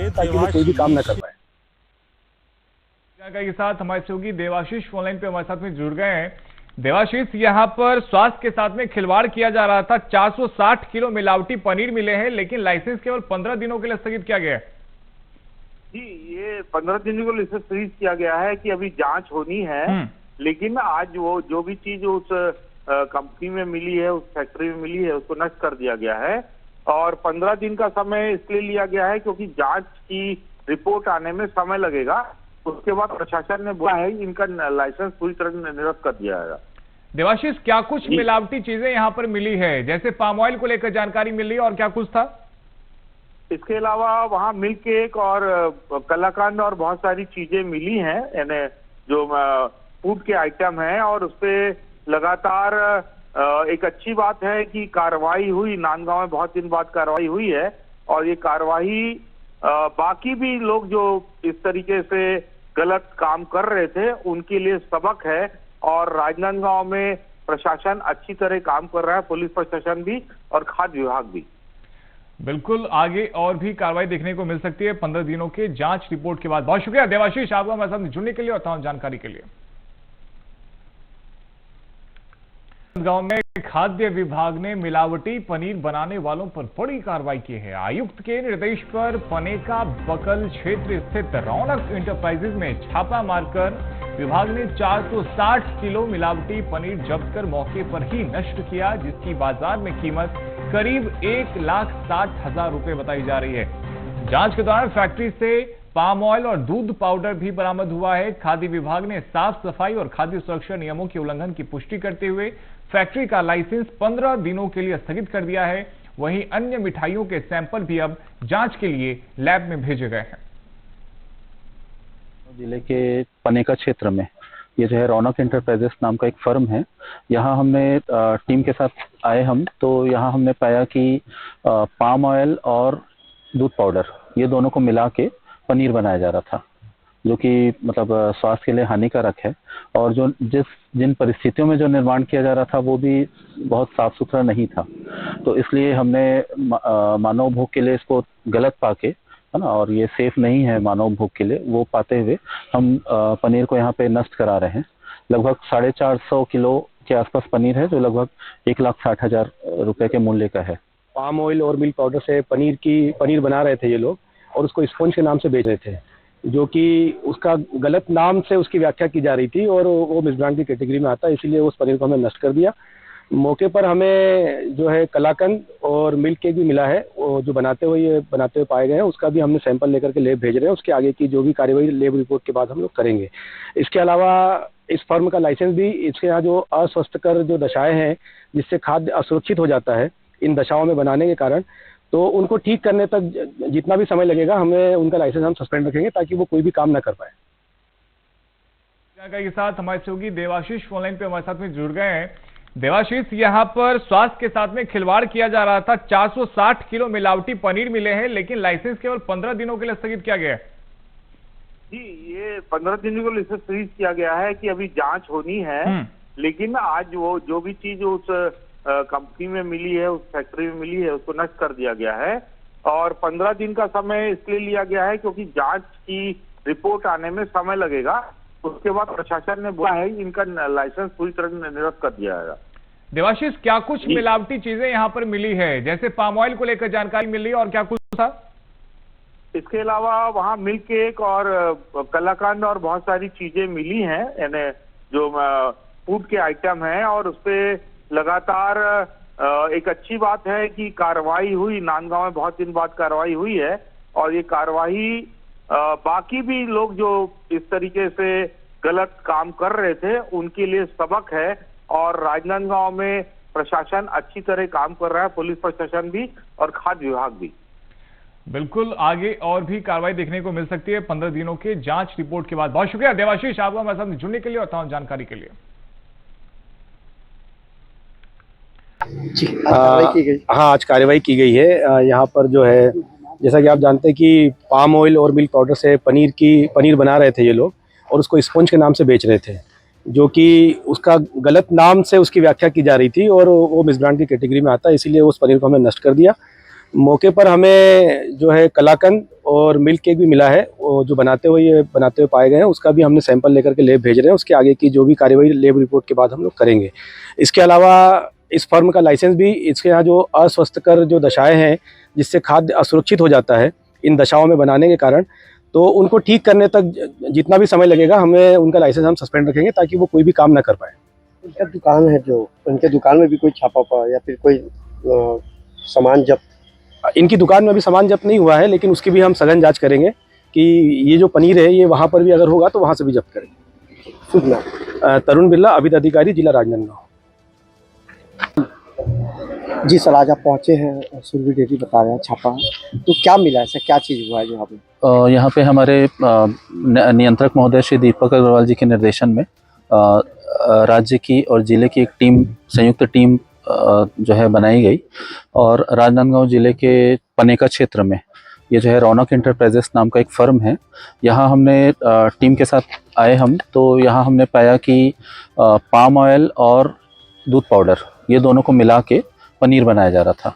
रखेंगे ताकि वो कोई भी काम ना कर पाए। जानकारी के साथ हमारे सहयोगी देवाशीष फोनलाइन पे हमारे साथ में जुड़ गए हैं। देवाशीष, यहाँ पर स्वास्थ्य के साथ में खिलवाड़ किया जा रहा था। 460 किलो मिलावटी पनीर मिले हैं, लेकिन लाइसेंस केवल 15 दिनों के लिए स्थगित किया गया है। जी, ये 15 दिन को इसे फ्रीज किया गया है कि अभी जांच होनी है। लेकिन आज वो जो भी चीज उस कंपनी में मिली है, उस फैक्ट्री में मिली है, उसको नष्ट कर दिया गया है। और 15 दिन का समय इसलिए लिया गया है क्योंकि जांच की रिपोर्ट आने में समय लगेगा। उसके बाद प्रशासन ने बोला है इनका लाइसेंस पूरी तरह निरस्त कर दिया जाएगा। देवाशीष, क्या कुछ मिलावटी चीजें यहाँ पर मिली है? जैसे पाम ऑयल को लेकर जानकारी मिल रही है, और क्या कुछ था? इसके अलावा वहाँ मिल्क केक और कलाकंद और बहुत सारी चीजें मिली हैं, यानी जो फूड के आइटम हैं। और उसपे लगातार एक अच्छी बात है कि कार्रवाई हुई। नांदगांव में बहुत दिन बाद कार्रवाई हुई है, और ये कार्रवाई बाकी भी लोग जो इस तरीके से गलत काम कर रहे थे उनके लिए सबक है। और राजनांदगांव में प्रशासन अच्छी तरह काम कर रहा है, पुलिस प्रशासन भी और खाद्य विभाग भी। बिल्कुल, आगे और भी कार्रवाई देखने को मिल सकती है 15 दिनों के जांच रिपोर्ट के बाद। बहुत शुक्रिया देवाशीष, आपका हमारे साथ जुड़ने के लिए और तमाम जानकारी के लिए। गांव में खाद्य विभाग ने मिलावटी पनीर बनाने वालों पर बड़ी कार्रवाई की है। आयुक्त के निर्देश पर पनेका बकल क्षेत्र स्थित रौनक इंटरप्राइजेज में छापा मारकर विभाग ने 460 किलो मिलावटी पनीर जब्त कर मौके पर ही नष्ट किया, जिसकी बाजार में कीमत करीब 1,60,000 रुपए बताई जा रही है। जांच के दौरान फैक्ट्री से पाम ऑयल और दूध पाउडर भी बरामद हुआ है। खाद्य विभाग ने साफ सफाई और खाद्य सुरक्षा नियमों के उल्लंघन की पुष्टि करते हुए फैक्ट्री का लाइसेंस 15 दिनों के लिए स्थगित कर दिया है। वहीं अन्य मिठाइयों के सैंपल भी अब जांच के लिए लैब में भेजे गए हैं। जिले के पनेका क्षेत्र में ये जो है रौनक इंटरप्राइजेस नाम का एक फर्म है। यहाँ हमने टीम के साथ आए हम, तो यहाँ हमने पाया कि पाम ऑयल और दूध पाउडर ये दोनों को मिला के पनीर बनाया जा रहा था, जो कि मतलब स्वास्थ्य के लिए हानिकारक है। और जो जिन परिस्थितियों में जो निर्माण किया जा रहा था वो भी बहुत साफ सुथरा नहीं था। तो इसलिए हमने मानव भोग के लिए इसको गलत पाके, है ना, और ये सेफ नहीं है मानव भोग के लिए, वो पाते हुए हम पनीर को यहाँ पे नष्ट करा रहे हैं। लगभग 450 किलो के आसपास पनीर है, जो लगभग 1,60,000 रुपए के मूल्य का है। पाम ऑयल और मिल्क पाउडर से पनीर बना रहे थे ये लोग, और उसको स्पंज के नाम से बेच रहे थे, जो कि उसका गलत नाम से उसकी व्याख्या की जा रही थी और वो मिसब्रांड की कैटेगरी में आता है। इसीलिए उस पनीर को हमने नष्ट कर दिया। मौके पर हमें जो है कलाकंद और मिल्क केक भी मिला है, वो जो बनाते हुए पाए गए हैं, उसका भी हमने सैंपल लेकर के लैब भेज रहे हैं। उसके आगे की जो भी कार्यवाही लैब रिपोर्ट के बाद हम लोग करेंगे। इसके अलावा इस फर्म का लाइसेंस भी, इसके यहाँ जो अस्वस्थकर जो दशाएं हैं जिससे खाद्य असुरक्षित हो जाता है इन दशाओं में बनाने के कारण, तो उनको ठीक करने तक जितना भी समय लगेगा हमें उनका लाइसेंस हम सस्पेंड रखेंगे ताकि वो कोई भी काम ना कर पाए। जानकारी के साथ हमारे सहयोगी देवाशीष फोनलाइन पे हमारे साथ में जुड़ गए हैं। देवाशीष, यहाँ पर स्वास्थ्य के साथ में खिलवाड़ किया जा रहा था। 460 किलो मिलावटी पनीर मिले हैं, लेकिन लाइसेंस केवल 15 दिनों के लिए स्थगित किया गया है। जी, ये 15 दिन को इसे फ्रीज किया गया है कि अभी जांच होनी है। लेकिन आज वो जो भी चीज उस कंपनी में मिली है, उस फैक्ट्री में मिली है, उसको नष्ट कर दिया गया है। और 15 दिन का समय इसलिए लिया गया है क्योंकि जांच की रिपोर्ट आने में समय लगेगा। उसके बाद प्रशासन ने बोला है इनका लाइसेंस पूरी तरह निरस्त कर दिया जाएगा। देवाशीष, क्या कुछ मिलावटी चीजें यहाँ पर मिली है? जैसे पाम ऑयल को लेकर जानकारी मिल रही है, और क्या कुछ था? इसके अलावा वहाँ मिल्क केक और कलाकंद और बहुत सारी चीजें मिली हैं, यानी जो फूड के आइटम हैं। और उसपे लगातार एक अच्छी बात है कि कार्रवाई हुई। नांदगांव में बहुत दिन बाद कार्रवाई हुई है, और ये कार्रवाई बाकी भी लोग जो इस तरीके से गलत काम कर रहे थे उनके लिए सबक है। और राजनांदगांव में प्रशासन अच्छी तरह काम कर रहा है, पुलिस प्रशासन भी और खाद्य विभाग भी। बिल्कुल, आगे और भी कार्रवाई देखने को मिल सकती है 15 दिनों के जांच रिपोर्ट के बाद। बहुत शुक्रिया देवाशीष, आपका हमारे साथ जुड़ने के लिए और तमाम जानकारी के लिए। हाँ, आज कार्रवाई की गई है। यहाँ पर जो है, जैसा कि आप जानते हैं कि पाम ऑयल और मिल्क पाउडर से पनीर बना रहे थे ये लोग, और उसको स्पंज के नाम से बेच रहे थे, जो कि उसका गलत नाम से उसकी व्याख्या की जा रही थी और वो मिसब्रांड की कैटेगरी में आता है। इसीलिए उस पनीर को हमने नष्ट कर दिया। मौके पर हमें जो है कलाकंद और मिल्क केक भी मिला है, वो जो बनाते हुए पाए गए हैं, उसका भी हमने सैंपल लेकर के लैब भेज रहे हैं। उसके आगे की जो भी कार्यवाही लैब रिपोर्ट के बाद हम लोग करेंगे। इसके अलावा इस फर्म का लाइसेंस भी, इसके यहाँ जो अस्वस्थकर जो दशाएं हैं जिससे खाद्य असुरक्षित हो जाता है इन दशाओं में बनाने के कारण, तो उनको ठीक करने तक जितना भी समय लगेगा हमें उनका लाइसेंस हम सस्पेंड रखेंगे ताकि वो कोई भी काम ना कर पाए। उनका दुकान है, जो उनके दुकान में भी कोई छापा पड़ा या फिर कोई सामान जब्त? इनकी दुकान में अभी सामान जब्त नहीं हुआ है, लेकिन उसकी भी हम सघन जांच करेंगे कि ये जो पनीर है ये वहाँ पर भी अगर होगा तो वहाँ से भी जब्त करेंगे। शुभ नाम? तरुण बिरला, अभिद अधिकारी, जिला राजनांदगांव। जी सर, आज आप पहुंचे हैं सुरभि डेयरी, बता रहे हैं छापा, तो क्या मिला, ऐसा क्या चीज़ हुआ है यहाँ पे? यहाँ पे हमारे नियंत्रक महोदय श्री दीपक अग्रवाल जी के निर्देशन में राज्य की और जिले की एक टीम, संयुक्त टीम जो है बनाई गई, और राजनांदगांव जिले के पनेका क्षेत्र में ये जो है रौनक इंटरप्राइजेस नाम का एक फर्म है, यहाँ हमने टीम के साथ आए हम, तो यहाँ हमने पाया कि पाम ऑयल और दूध पाउडर ये दोनों को मिला के पनीर बनाया जा रहा था,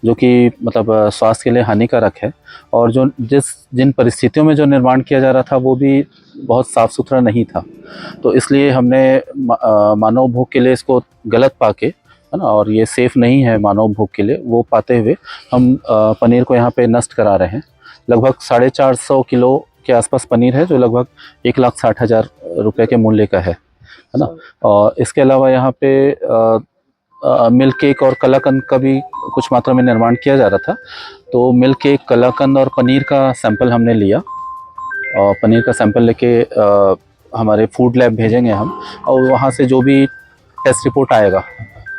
जो कि मतलब स्वास्थ्य के लिए हानिकारक है, और जिन परिस्थितियों में जो निर्माण किया जा रहा था वो भी बहुत साफ़ सुथरा नहीं था। तो इसलिए हमने मानव भोग के लिए इसको गलत पाके, है ना, और ये सेफ़ नहीं है मानव भोग के लिए, वो पाते हुए हम पनीर को यहाँ पे नष्ट करा रहे हैं। लगभग 450 किलो के आसपास पनीर है, जो लगभग 1,60,000 रुपये के मूल्य का है ना। और इसके अलावा यहाँ पे मिल्क केक और कलाकंद का भी कुछ मात्रा में निर्माण किया जा रहा था। तो मिल्क केक, कलाकंद और पनीर का सैंपल हमने लिया, और पनीर का सैंपल लेके हमारे फूड लैब भेजेंगे हम, और वहाँ से जो भी टेस्ट रिपोर्ट आएगा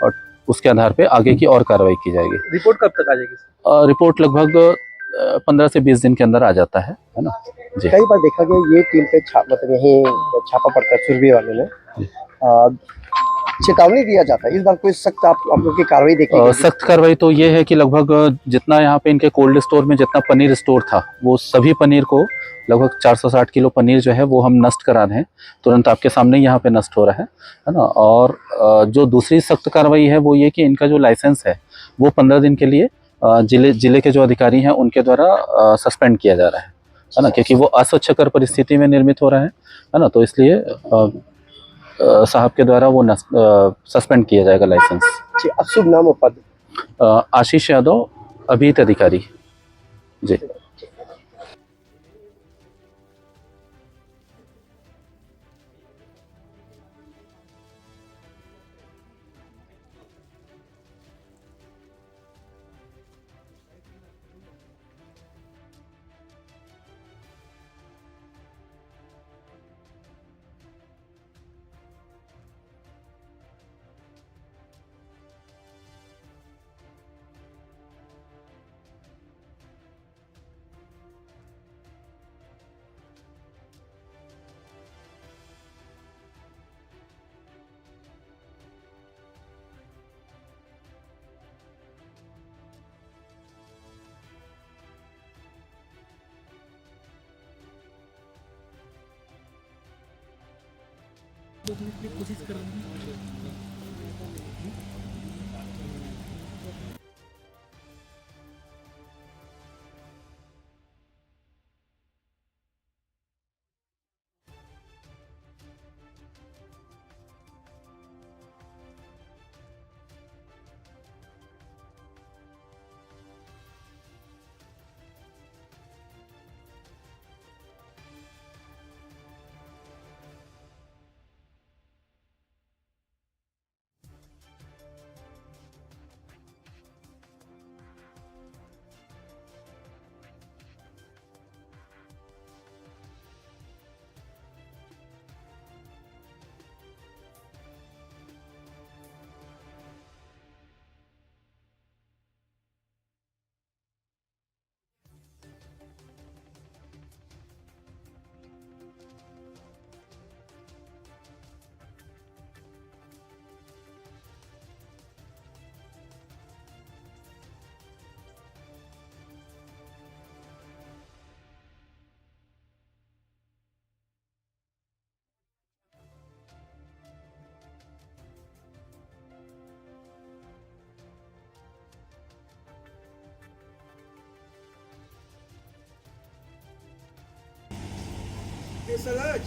और उसके आधार पे आगे की और कार्रवाई की जाएगी। रिपोर्ट कब तक आ जाएगी? रिपोर्ट लगभग 15 से 20 दिन के अंदर आ जाता है ना जी। कई बार देखा गया ये टीम पे मतलब यही छापा पड़ता है सुरभि वाले में, चेतावनी दिया जाता है, इस बार कोई सख्त आप लोग की कार्रवाई देखी? सख्त कार्रवाई तो ये है कि लगभग जितना यहाँ पे इनके कोल्ड स्टोर में जितना पनीर स्टोर था, वो सभी पनीर को, लगभग 460 किलो पनीर जो है वो हम नष्ट करा रहे हैं। तुरंत आपके सामने यहाँ पे नष्ट हो रहा है ना। और जो दूसरी सख्त कार्रवाई है वो ये कि इनका जो लाइसेंस है वो 15 दिन के लिए जिले के जो अधिकारी हैं उनके द्वारा सस्पेंड किया जा रहा है ना, क्योंकि वो अस्वच्छकर परिस्थिति में निर्मित हो रहा है ना। तो इसलिए साहब के द्वारा वो सस्पेंड किया जाएगा लाइसेंस। जी, अब शुभ नाम और पद? आशीष यादव, अभिहित अधिकारी जी। कोशिश कर रहे हैं। This alert.